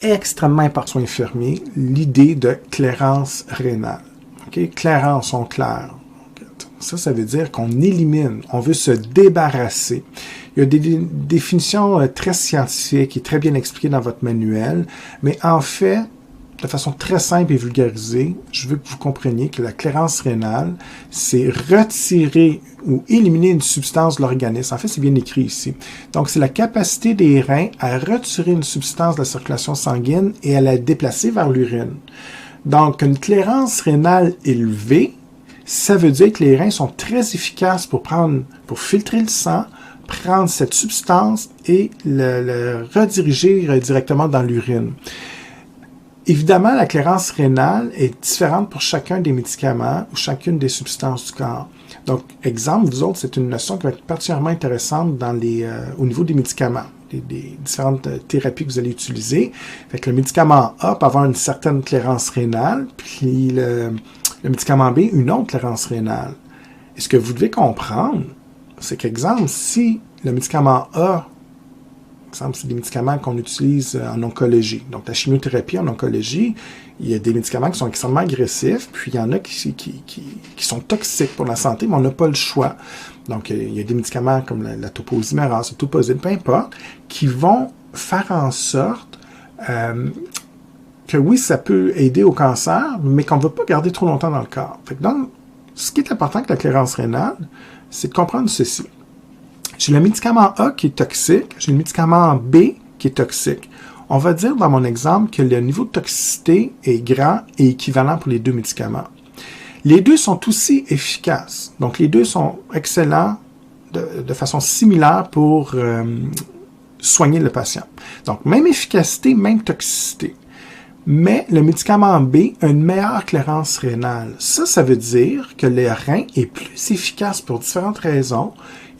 extrêmement important aux infirmiers, l'idée de clairance rénale. Okay? Clairance, on claire. Ça veut dire qu'on élimine, on veut se débarrasser. Il y a des définitions très scientifiques et très bien expliquées dans votre manuel, mais en fait, de façon très simple et vulgarisée, je veux que vous compreniez que la clairance rénale, c'est retirer ou éliminer une substance de l'organisme. En fait, c'est bien écrit ici. Donc, c'est la capacité des reins à retirer une substance de la circulation sanguine et à la déplacer vers l'urine. Donc, une clairance rénale élevée, ça veut dire que les reins sont très efficaces pour filtrer le sang, prendre cette substance et le rediriger directement dans l'urine. Évidemment, la clairance rénale est différente pour chacun des médicaments ou chacune des substances du corps. Donc, exemple, vous autres, c'est une notion qui va être particulièrement intéressante au niveau des médicaments, des différentes thérapies que vous allez utiliser. Fait que le médicament A peut avoir une certaine clairance rénale, puis le médicament B, une autre clairance rénale. Et ce que vous devez comprendre, c'est qu'exemple, si le médicament A, exemple, c'est des médicaments qu'on utilise en oncologie. Donc, la chimiothérapie en oncologie, il y a des médicaments qui sont extrêmement agressifs, puis il y en a qui sont toxiques pour la santé, mais on n'a pas le choix. Donc, il y a des médicaments comme la toposimérase, le toposide, peu importe, qui vont faire en sorte que oui, ça peut aider au cancer, mais qu'on ne veut pas garder trop longtemps dans le corps. Fait que donc, ce qui est important avec la clairance rénale, c'est de comprendre ceci. J'ai le médicament A qui est toxique, j'ai le médicament B qui est toxique. On va dire dans mon exemple que le niveau de toxicité est grand et équivalent pour les deux médicaments. Les deux sont aussi efficaces. Donc, les deux sont excellents de façon similaire pour soigner le patient. Donc, même efficacité, même toxicité. Mais le médicament B a une meilleure clairance rénale. Ça veut dire que le rein est plus efficace pour différentes raisons.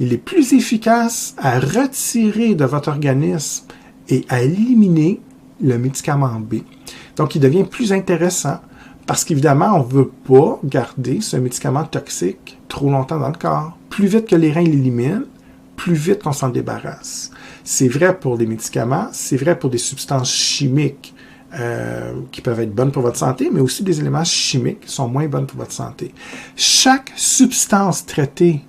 Il est plus efficace à retirer de votre organisme et à éliminer le médicament B. Donc, il devient plus intéressant parce qu'évidemment, on ne veut pas garder ce médicament toxique trop longtemps dans le corps. Plus vite que les reins l'éliminent, plus vite qu'on s'en débarrasse. C'est vrai pour les médicaments, c'est vrai pour des substances chimiques qui peuvent être bonnes pour votre santé, mais aussi des éléments chimiques qui sont moins bonnes pour votre santé. Chaque substance traitée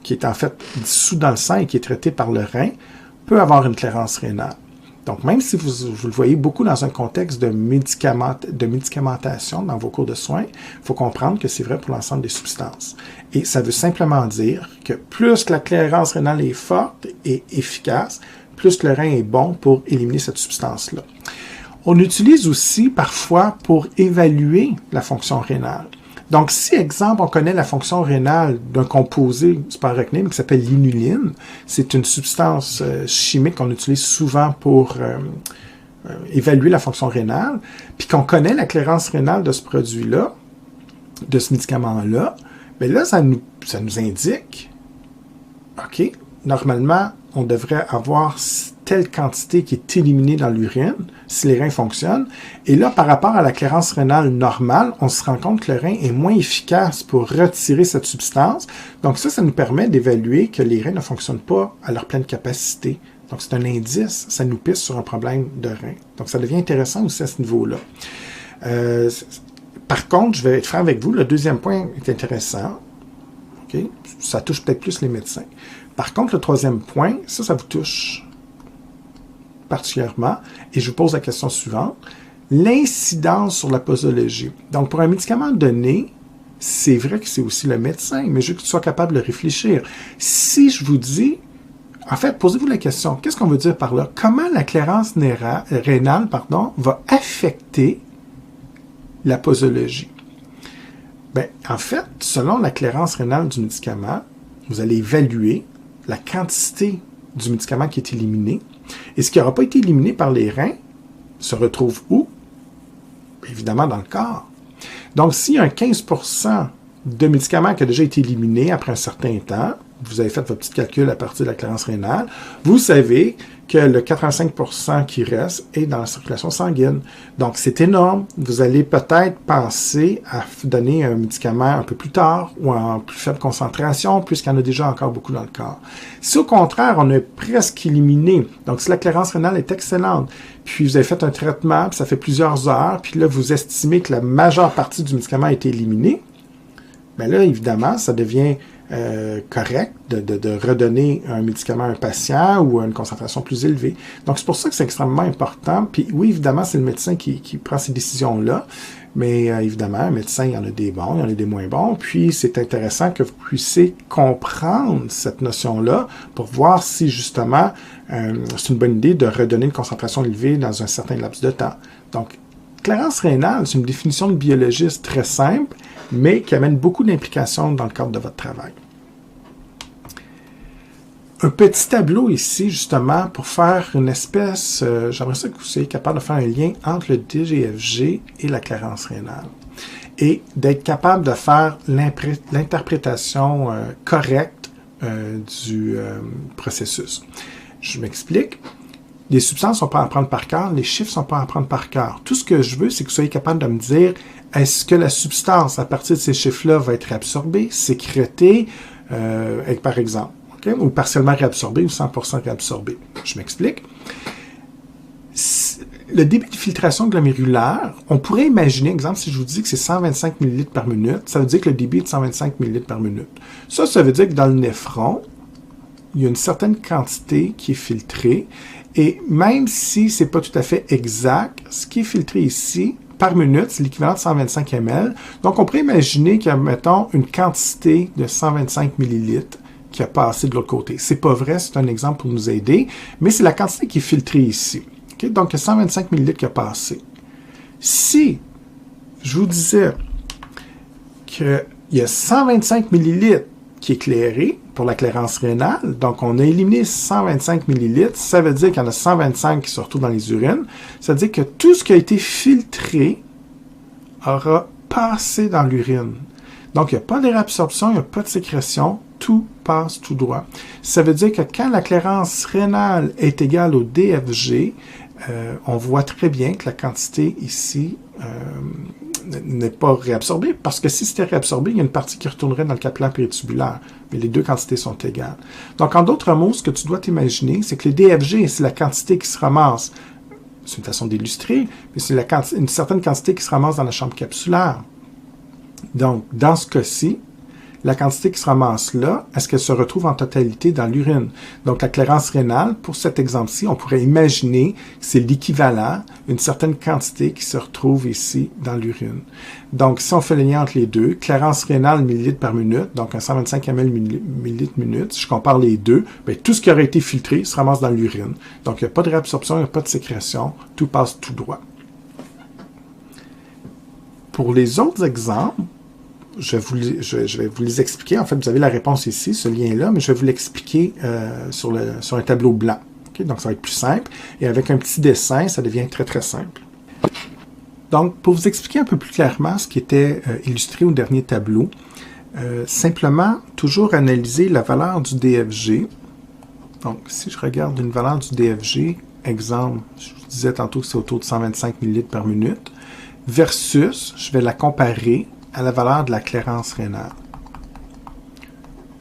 qui est en fait dissous dans le sang et qui est traité par le rein, peut avoir une clairance rénale. Donc, même si vous le voyez beaucoup dans un contexte de médicamentation dans vos cours de soins, il faut comprendre que c'est vrai pour l'ensemble des substances. Et ça veut simplement dire que plus la clairance rénale est forte et efficace, plus le rein est bon pour éliminer cette substance-là. On utilise aussi parfois pour évaluer la fonction rénale. Donc, si, exemple, on connaît la fonction rénale d'un composé subarachnoïde qui s'appelle l'inuline, c'est une substance chimique qu'on utilise souvent pour évaluer la fonction rénale, puis qu'on connaît la clairance rénale de ce produit-là, de ce médicament-là, bien là, ça nous indique, OK, normalement, on devrait avoir telle quantité qui est éliminée dans l'urine, si les reins fonctionnent. Et là, par rapport à la clairance rénale normale, on se rend compte que le rein est moins efficace pour retirer cette substance. Donc ça nous permet d'évaluer que les reins ne fonctionnent pas à leur pleine capacité. Donc c'est un indice, ça nous pisse sur un problème de rein. Donc ça devient intéressant aussi à ce niveau-là. Par contre, je vais être franc avec vous, le deuxième point est intéressant. Okay? Ça touche peut-être plus les médecins. Par contre, le troisième point, ça vous touche particulièrement, et je vous pose la question suivante, l'incidence sur la posologie. Donc, pour un médicament donné, c'est vrai que c'est aussi le médecin, mais je veux que tu sois capable de réfléchir. Si je vous dis, en fait, posez-vous la question, qu'est-ce qu'on veut dire par là? Comment la clairance rénale va affecter la posologie? Bien, en fait, selon la clairance rénale du médicament, vous allez évaluer la quantité du médicament qui est éliminé. Et ce qui n'aura pas été éliminé par les reins se retrouve où? Évidemment, dans le corps. Donc, s'il y a un 15% de médicaments qui a déjà été éliminé après un certain temps, vous avez fait votre petit calcul à partir de la clairance rénale, vous savez que le 85% qui reste est dans la circulation sanguine. Donc, c'est énorme. Vous allez peut-être penser à donner un médicament un peu plus tard ou en plus faible concentration, puisqu'il y en a déjà encore beaucoup dans le corps. Si au contraire, on a presque éliminé, donc si la clairance rénale est excellente, puis vous avez fait un traitement, puis ça fait plusieurs heures, puis là, vous estimez que la majeure partie du médicament a été éliminée, bien là, évidemment, ça devient correct de redonner un médicament à un patient ou à une concentration plus élevée. Donc, c'est pour ça que c'est extrêmement important. Puis oui, évidemment, c'est le médecin qui prend ces décisions-là, mais évidemment, un médecin, il y en a des bons, il y en a des moins bons. Puis, c'est intéressant que vous puissiez comprendre cette notion-là pour voir si, justement, c'est une bonne idée de redonner une concentration élevée dans un certain laps de temps. Donc, clairance rénale, c'est une définition de biologiste très simple, mais qui amène beaucoup d'implications dans le cadre de votre travail. Un petit tableau ici, justement, pour faire une espèce, j'aimerais ça que vous soyez capable de faire un lien entre le DGFG et la clairance rénale. Et d'être capable de faire l'interprétation correcte du processus. Je m'explique. Les substances ne sont pas à apprendre par cœur, les chiffres ne sont pas à apprendre par cœur. Tout ce que je veux, c'est que vous soyez capable de me dire, est-ce que la substance, à partir de ces chiffres-là, va être réabsorbée, sécrétée, par exemple, okay? Ou partiellement réabsorbée ou 100% réabsorbée. Je m'explique. Le débit de filtration glomérulaire, on pourrait imaginer, exemple, si je vous dis que c'est 125 ml par minute, ça veut dire que le débit est de 125 ml par minute. Ça veut dire que dans le néphron, il y a une certaine quantité qui est filtrée, et même si ce n'est pas tout à fait exact, ce qui est filtré ici, par minute, c'est l'équivalent de 125 ml. Donc, on pourrait imaginer qu'il y a, mettons, une quantité de 125 ml qui a passé de l'autre côté. C'est pas vrai, c'est un exemple pour nous aider, mais c'est la quantité qui est filtrée ici. Okay? Donc, il y a 125 ml qui a passé. Si je vous disais qu'il y a 125 ml qui est clairé pour la clairance rénale, donc on a éliminé 125 ml, ça veut dire qu'il y en a 125 qui se retrouvent dans les urines, ça veut dire que tout ce qui a été filtré aura passé dans l'urine. Donc il n'y a pas de réabsorption, il n'y a pas de sécrétion, tout passe tout droit. Ça veut dire que quand la clairance rénale est égale au DFG, on voit très bien que la quantité ici n'est pas réabsorbée, parce que si c'était réabsorbé, il y a une partie qui retournerait dans le capillaire péritubulaire, mais les deux quantités sont égales. Donc, en d'autres mots, ce que tu dois t'imaginer, c'est que le DFG, c'est la quantité qui se ramasse, c'est une façon d'illustrer, mais c'est une certaine quantité qui se ramasse dans la chambre capsulaire. Donc, dans ce cas-ci, la quantité qui se ramasse là, est-ce qu'elle se retrouve en totalité dans l'urine? Donc, la clairance rénale, pour cet exemple-ci, on pourrait imaginer que c'est l'équivalent, une certaine quantité qui se retrouve ici dans l'urine. Donc, si on fait le lien entre les deux, clairance rénale millilitres par minute, donc un 125 ml millilitres minute, si je compare les deux, bien, tout ce qui aurait été filtré se ramasse dans l'urine. Donc, il n'y a pas de réabsorption, il n'y a pas de sécrétion, tout passe tout droit. Pour les autres exemples, je vais vous les expliquer. En fait, vous avez la réponse ici, ce lien-là, mais je vais vous l'expliquer sur un tableau blanc. Okay? Donc, ça va être plus simple. Et avec un petit dessin, ça devient très, très simple. Donc, pour vous expliquer un peu plus clairement ce qui était illustré au dernier tableau, simplement, toujours analyser la valeur du DFG. Donc, si je regarde une valeur du DFG, exemple, je vous disais tantôt que c'est autour de 125 ml par minute, versus, je vais la comparer à la valeur de la clairance rénale.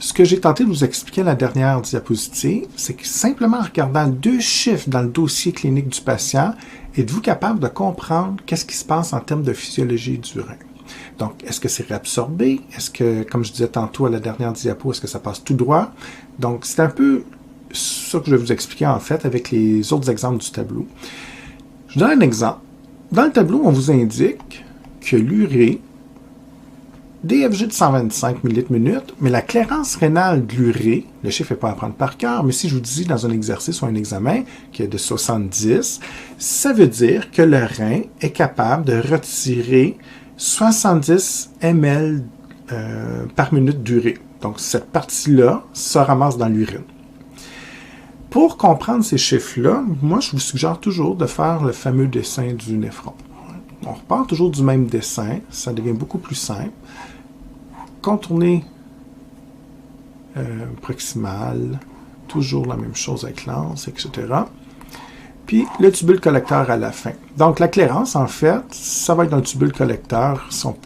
Ce que j'ai tenté de vous expliquer à la dernière diapositive, c'est que simplement en regardant deux chiffres dans le dossier clinique du patient, êtes-vous capable de comprendre qu'est-ce qui se passe en termes de physiologie du rein. Donc, est-ce que c'est réabsorbé? Est-ce que, comme je disais tantôt à la dernière diapo, est-ce que ça passe tout droit? Donc, c'est un peu ça que je vais vous expliquer en fait avec les autres exemples du tableau. Je vous donne un exemple. Dans le tableau, on vous indique que l'urée, DFG de 125 ml/min, mais la clairance rénale de l'urée, le chiffre n'est pas à prendre par cœur, mais si je vous dis dans un exercice ou un examen qui est de 70, ça veut dire que le rein est capable de retirer 70 ml par minute d'urée. Donc, cette partie-là se ramasse dans l'urine. Pour comprendre ces chiffres-là, moi, je vous suggère toujours de faire le fameux dessin du néphron. On repart toujours du même dessin, ça devient beaucoup plus simple. Contourner proximal, toujours la même chose avec l'anse, etc. Puis le tubule collecteur à la fin. Donc la clairance, en fait, ça va être dans le tubule collecteur, façon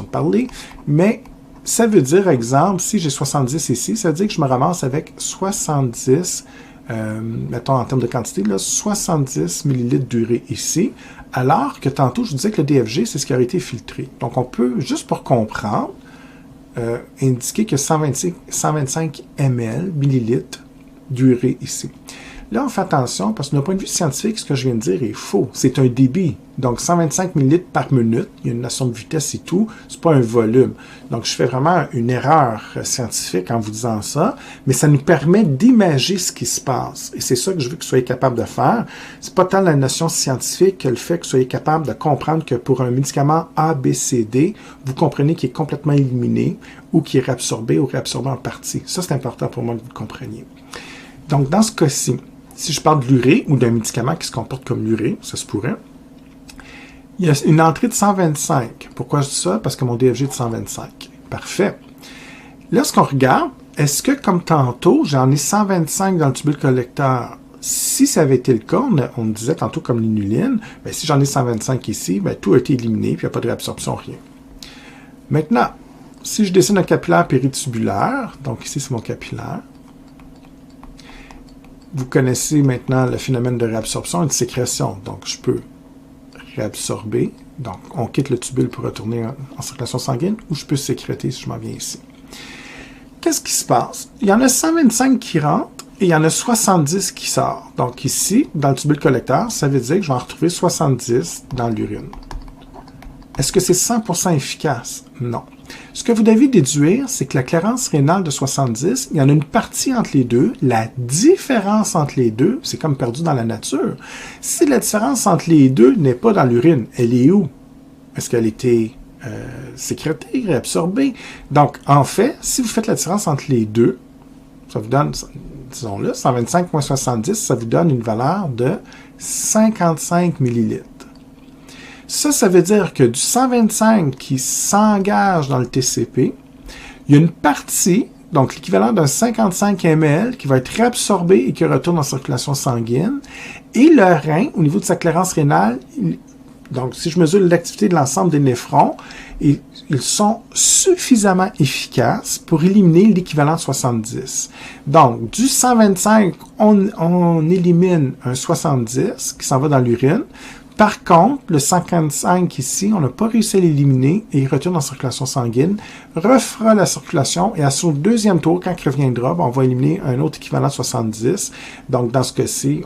de parler, mais ça veut dire, exemple, si j'ai 70 ici, ça veut dire que je me ramasse avec 70 mettons en termes de quantité, là, 70 millilitres d'urée ici, alors que tantôt, je vous disais que le DFG, c'est ce qui aurait été filtré. Donc, on peut, juste pour comprendre, indiquer que 125 ml, millilitres d'urée ici. Là, on fait attention, parce que d'un point de vue scientifique, ce que je viens de dire est faux. C'est un débit. Donc, 125 ml par minute, il y a une notion de vitesse et tout, c'est pas un volume. Donc, je fais vraiment une erreur scientifique en vous disant ça, mais ça nous permet d'imager ce qui se passe. Et c'est ça que je veux que vous soyez capable de faire. C'est pas tant la notion scientifique que le fait que vous soyez capable de comprendre que pour un médicament A, B, C, D, vous comprenez qu'il est complètement éliminé ou qu'il est réabsorbé ou réabsorbé en partie. Ça, c'est important pour moi que vous le compreniez. Donc, dans ce cas-ci, si je parle de l'urée ou d'un médicament qui se comporte comme l'urée, ça se pourrait, il y a une entrée de 125. Pourquoi je dis ça? Parce que mon DFG est de 125. Parfait. Lorsqu'on regarde, est-ce que, comme tantôt, j'en ai 125 dans le tubule collecteur? Si ça avait été le cas, on disait tantôt comme l'inuline, bien, si j'en ai 125 ici, bien, tout a été éliminé, puis il n'y a pas de réabsorption, rien. Maintenant, si je dessine un capillaire péritubulaire, donc ici c'est mon capillaire, vous connaissez maintenant le phénomène de réabsorption et de sécrétion. Donc, je peux réabsorber. Donc, on quitte le tubule pour retourner en circulation sanguine ou je peux sécréter si je m'en viens ici. Qu'est-ce qui se passe? Il y en a 125 qui rentrent et il y en a 70 qui sortent. Donc, ici, dans le tubule collecteur, ça veut dire que je vais en retrouver 70 dans l'urine. Est-ce que c'est 100% efficace? Non. Ce que vous devez déduire, c'est que la clairance rénale de 70, il y en a une partie entre les deux. La différence entre les deux, c'est comme perdu dans la nature. Si la différence entre les deux n'est pas dans l'urine, elle est où? Est-ce qu'elle était sécrétée, réabsorbée? Donc, en fait, si vous faites la différence entre les deux, ça vous donne, disons-le, 125 moins 70, ça vous donne une valeur de 55 millilitres. Ça veut dire que du 125 qui s'engage dans le TCP, il y a une partie, donc l'équivalent d'un 55 ml, qui va être réabsorbé et qui retourne en circulation sanguine. Et le rein, au niveau de sa clairance rénale, donc si je mesure l'activité de l'ensemble des néphrons, ils sont suffisamment efficaces pour éliminer l'équivalent de 70. Donc, du 125, on élimine un 70 qui s'en va dans l'urine. Par contre, le 55 ici, on n'a pas réussi à l'éliminer et il retourne en circulation sanguine, refera la circulation et à son deuxième tour, quand il reviendra, on va éliminer un autre équivalent de 70. Donc, dans ce cas-ci,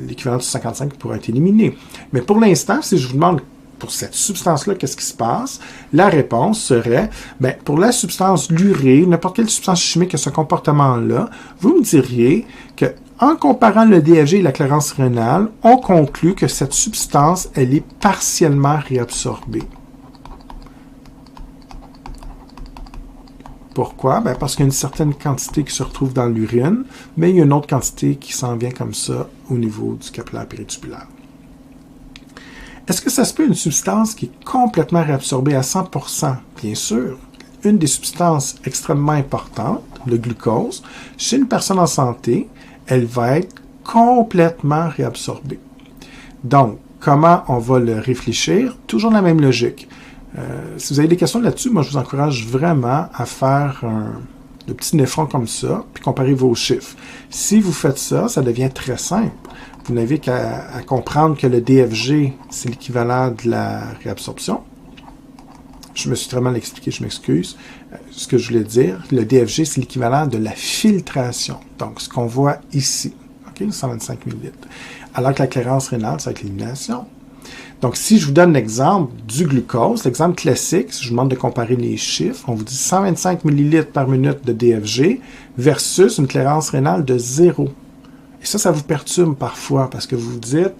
l'équivalent de 55 pourra être éliminé. Mais pour l'instant, si je vous demande pour cette substance-là, qu'est-ce qui se passe? La réponse serait, bien, pour la substance l'urée, n'importe quelle substance chimique a ce comportement-là, vous me diriez que en comparant le DFG et la clairance rénale, on conclut que cette substance, elle est partiellement réabsorbée. Pourquoi? Ben parce qu'il y a une certaine quantité qui se retrouve dans l'urine, mais il y a une autre quantité qui s'en vient comme ça au niveau du capillaire péritubulaire. Est-ce que ça se peut une substance qui est complètement réabsorbée à 100%? Bien sûr. Une des substances extrêmement importantes, le glucose, chez une personne en santé, elle va être complètement réabsorbée. Donc, comment on va le réfléchir? Toujours la même logique. Si vous avez des questions là-dessus, moi, je vous encourage vraiment à faire de petits néphrons comme ça, puis comparer vos chiffres. Si vous faites ça, ça devient très simple. Vous n'avez qu'à comprendre que le DFG, c'est l'équivalent de la réabsorption. Je me suis très mal expliqué, je m'excuse. Ce que je voulais dire, le DFG, c'est l'équivalent de la filtration. Donc, ce qu'on voit ici, OK, 125 ml. Alors que la clairance rénale, ça va être l'élimination. Donc, si je vous donne l'exemple du glucose, l'exemple classique, si je vous demande de comparer les chiffres, on vous dit 125 ml par minute de DFG versus une clairance rénale de 0. Et ça vous perturbe parfois parce que vous vous dites,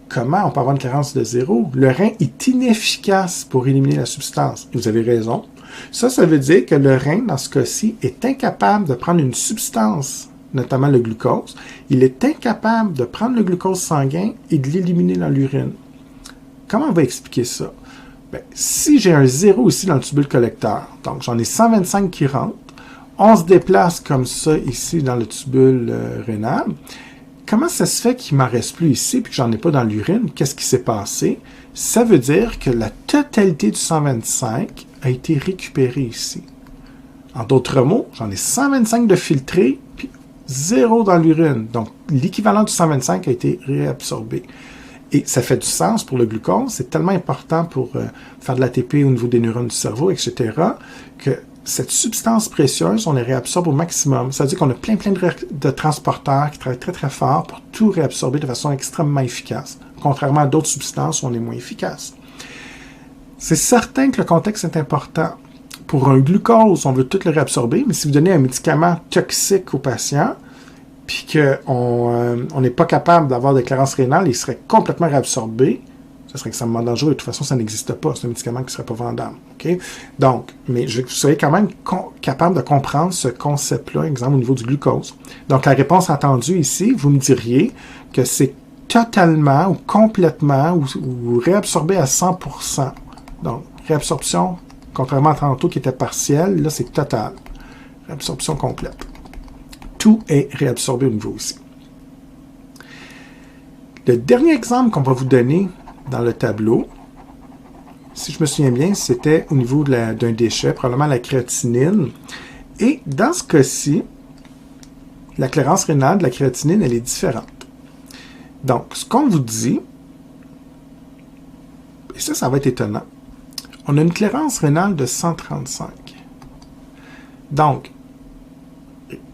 comment on peut avoir une clairance de 0? Le rein est inefficace pour éliminer la substance. Et vous avez raison. Ça veut dire que le rein, dans ce cas-ci, est incapable de prendre une substance, notamment le glucose. Il est incapable de prendre le glucose sanguin et de l'éliminer dans l'urine. Comment on va expliquer ça? Bien, si j'ai un 0 ici dans le tubule collecteur, donc j'en ai 125 qui rentrent, on se déplace comme ça ici dans le tubule rénal. Comment ça se fait qu'il ne m'en reste plus ici et que j'en ai pas dans l'urine? Qu'est-ce qui s'est passé? Ça veut dire que la totalité du 125 a été récupérée ici. En d'autres mots, j'en ai 125 de filtrés, puis 0 dans l'urine. Donc, l'équivalent du 125 a été réabsorbé. Et ça fait du sens pour le glucose. C'est tellement important pour faire de l'ATP au niveau des neurones du cerveau, etc., que cette substance précieuse, on les réabsorbe au maximum. Ça veut dire qu'on a plein de transporteurs qui travaillent très, très fort pour tout réabsorber de façon extrêmement efficace, contrairement à d'autres substances où on est moins efficace. C'est certain que le contexte est important. Pour un glucose, on veut tout le réabsorber, mais si vous donnez un médicament toxique au patient, puis qu'on n'est pas capable d'avoir de clairance rénale, il serait complètement réabsorbé, ça serait extrêmement dangereux. De toute façon, ça n'existe pas. C'est un médicament qui ne serait pas vendable. Okay? Donc, mais vous serez quand même capable de comprendre ce concept-là, exemple, au niveau du glucose. Donc, la réponse attendue ici, vous me diriez que c'est totalement ou complètement ou réabsorbé à 100%. Donc, réabsorption, contrairement à tantôt qui était partielle, là, c'est total. Réabsorption complète. Tout est réabsorbé au niveau aussi. Le dernier exemple qu'on va vous donner dans le tableau, si je me souviens bien, c'était au niveau d'un déchet, probablement la créatinine. Et dans ce cas-ci, la clairance rénale de la créatinine, elle est différente. Donc, ce qu'on vous dit, et ça va être étonnant, on a une clairance rénale de 135. Donc,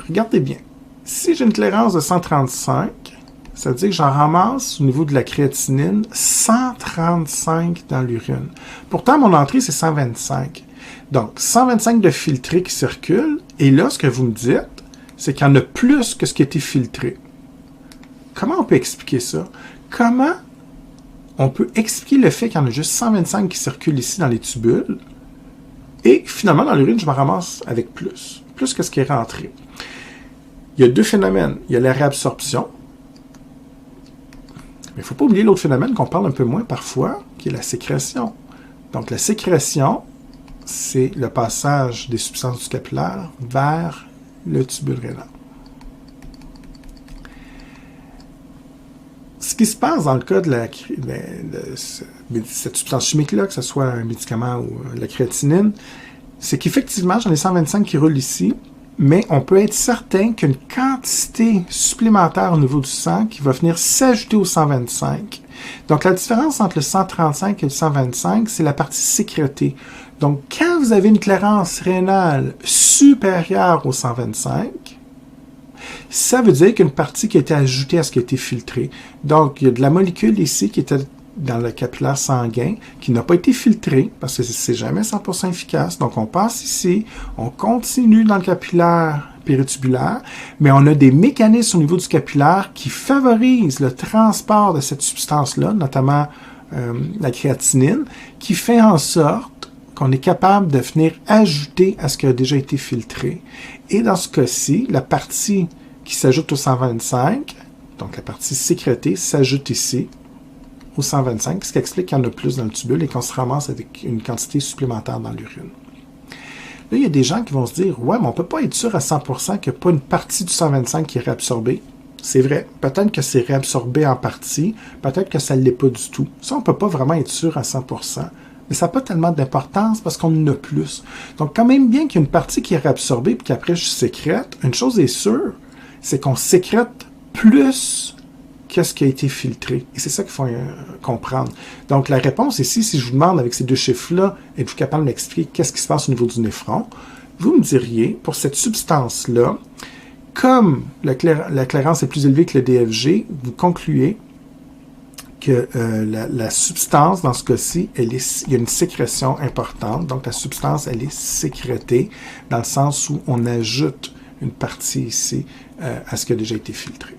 regardez bien. Si j'ai une clairance de 135, ça veut dire que j'en ramasse au niveau de la créatinine 135 dans l'urine. Pourtant, mon entrée, c'est 125. Donc, 125 de filtré qui circule. Et là, ce que vous me dites, c'est qu'il y en a plus que ce qui a été filtré. Comment on peut expliquer ça? Comment on peut expliquer le fait qu'il y en a juste 125 qui circulent ici dans les tubules et finalement, dans l'urine, je me ramasse avec plus que ce qui est rentré. Il y a deux phénomènes. Il y a la réabsorption. Mais il ne faut pas oublier l'autre phénomène qu'on parle un peu moins parfois, qui est la sécrétion. Donc, la sécrétion, c'est le passage des substances du capillaire vers le tubule rénal. Ce qui se passe dans le cas de cette substance chimique-là, que ce soit un médicament ou la créatinine, c'est qu'effectivement, j'en ai 125 qui roulent ici, mais on peut être certain qu'une quantité supplémentaire au niveau du sang qui va venir s'ajouter au 125. Donc, la différence entre le 135 et le 125, c'est la partie sécrétée. Donc, quand vous avez une clairance rénale supérieure au 125, ça veut dire qu'une partie qui a été ajoutée à ce qui a été filtré. Donc, il y a de la molécule ici qui était dans le capillaire sanguin, qui n'a pas été filtrée, parce que c'est jamais 100% efficace. Donc, on passe ici, on continue dans le capillaire péritubulaire, mais on a des mécanismes au niveau du capillaire qui favorisent le transport de cette substance-là, notamment la créatinine, qui fait en sorte qu'on est capable de venir ajouter à ce qui a déjà été filtré. Et dans ce cas-ci, la partie qui s'ajoute au 125, donc la partie sécrétée, s'ajoute ici au 125, ce qui explique qu'il y en a plus dans le tubule et qu'on se ramasse avec une quantité supplémentaire dans l'urine. Là, il y a des gens qui vont se dire « Ouais, mais on ne peut pas être sûr à 100% qu'il n'y a pas une partie du 125 qui est réabsorbée. » C'est vrai. Peut-être que c'est réabsorbé en partie, peut-être que ça ne l'est pas du tout. Ça, on ne peut pas vraiment être sûr à 100%. Mais ça n'a pas tellement d'importance parce qu'on en a plus. Donc, quand même bien qu'il y ait une partie qui est réabsorbée et qu'après je sécrète, une chose est sûre, c'est qu'on sécrète plus que ce qui a été filtré. Et c'est ça qu'il faut comprendre. Donc, la réponse ici, si je vous demande avec ces deux chiffres-là, êtes-vous capable de m'expliquer qu'est-ce qui se passe au niveau du néphron? Vous me diriez, pour cette substance-là, comme la clairance est plus élevée que le DFG, vous concluez que la substance, dans ce cas-ci, il y a une sécrétion importante. Donc, la substance, elle est sécrétée dans le sens où on ajoute une partie ici à ce qui a déjà été filtré.